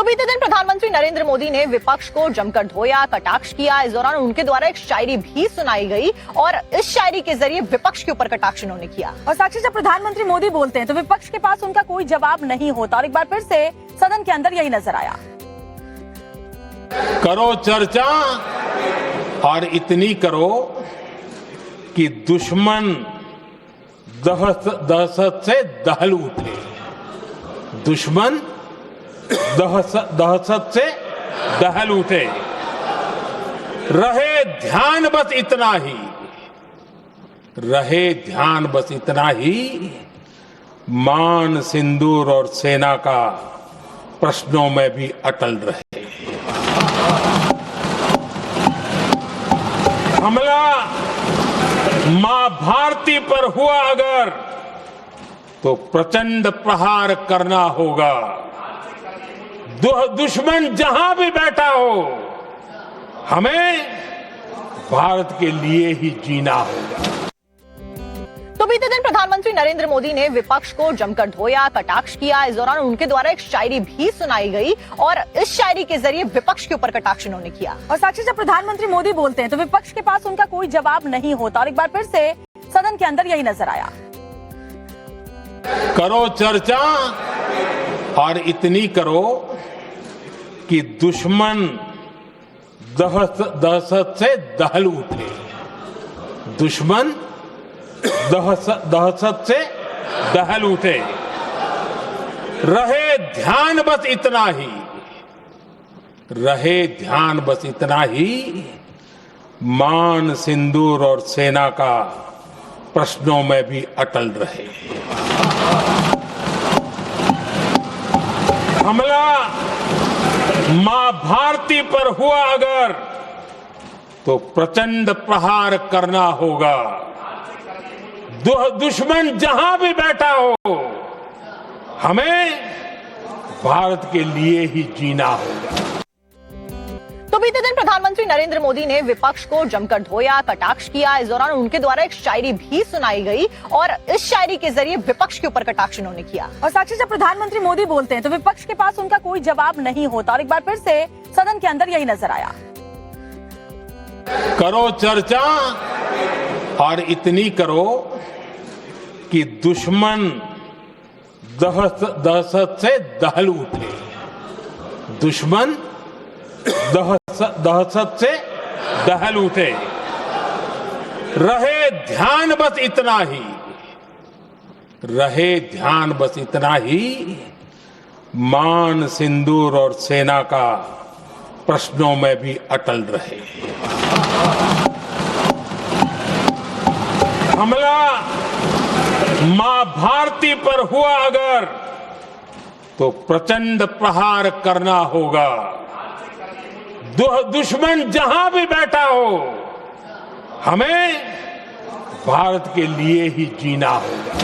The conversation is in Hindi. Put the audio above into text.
तो बीते दिन प्रधानमंत्री नरेंद्र मोदी ने विपक्ष को जमकर धोया, कटाक्ष किया। इस दौरान उनके द्वारा एक शायरी भी सुनाई गई और इस शायरी के जरिए विपक्ष के ऊपर कटाक्ष उन्होंने किया। और साक्षी, जब प्रधानमंत्री मोदी बोलते हैं तो विपक्ष के पास उनका कोई जवाब नहीं होता और एक बार फिर से सदन के अंदर यही नजर आया। करो चर्चा और इतनी करो कि दुश्मन दहशत से दहल उठे। दुश्मन दहशत से दहल उठे। रहे ध्यान बस इतना ही, रहे ध्यान बस इतना ही, मान सिंदूर और सेना का प्रश्नों में भी अटल रहे। हमला मां भारती पर हुआ अगर तो प्रचंड प्रहार करना होगा। दुश्मन जहां भी बैठा हो, हमें भारत के लिए ही जीना होगा। तो बीते दिन प्रधानमंत्री नरेंद्र मोदी ने विपक्ष को जमकर धोया, कटाक्ष किया। इस दौरान उनके द्वारा एक शायरी भी सुनाई गई और इस शायरी के जरिए विपक्ष के ऊपर कटाक्ष उन्होंने किया। और साक्षी, जब प्रधानमंत्री मोदी बोलते हैं तो विपक्ष के पास उनका कोई जवाब नहीं होता और एक बार फिर से सदन के अंदर यही नजर आया। करो चर्चा और इतनी करो कि दुश्मन दहशत से दहल उठे। दुश्मन दहशत से दहल उठे। रहे ध्यान बस इतना ही, रहे ध्यान बस इतना ही, मान सिंदूर और सेना का प्रश्नों में भी अटल रहे। हमला मां भारती पर हुआ अगर तो प्रचंड प्रहार करना होगा। दुश्मन जहां भी बैठा हो, हमें भारत के लिए ही जीना होगा। तो बीते दिन प्रधानमंत्री नरेंद्र मोदी ने विपक्ष को जमकर धोया, कटाक्ष किया। इस दौरान उनके द्वारा एक शायरी भी सुनाई गई और इस शायरी के जरिए विपक्ष के ऊपर कटाक्ष उन्होंने किया। और साक्षी, जब प्रधानमंत्री मोदी बोलते हैं तो विपक्ष के पास उनका कोई जवाब नहीं होता और एक बार फिर से सदन के अंदर यही नजर आया। करो चर्चा और इतनी करो कि दुश्मन दहशत से दहल उठे। दुश्मन दहशत से दहल उठे। रहे ध्यान बस इतना ही, रहे ध्यान बस इतना ही, मान सिंदूर और सेना का प्रश्नों में भी अटल रहे। हमला मां भारती पर हुआ अगर तो प्रचंड प्रहार करना होगा। दुश्मन जहां भी बैठा हो, हमें भारत के लिए ही जीना होगा।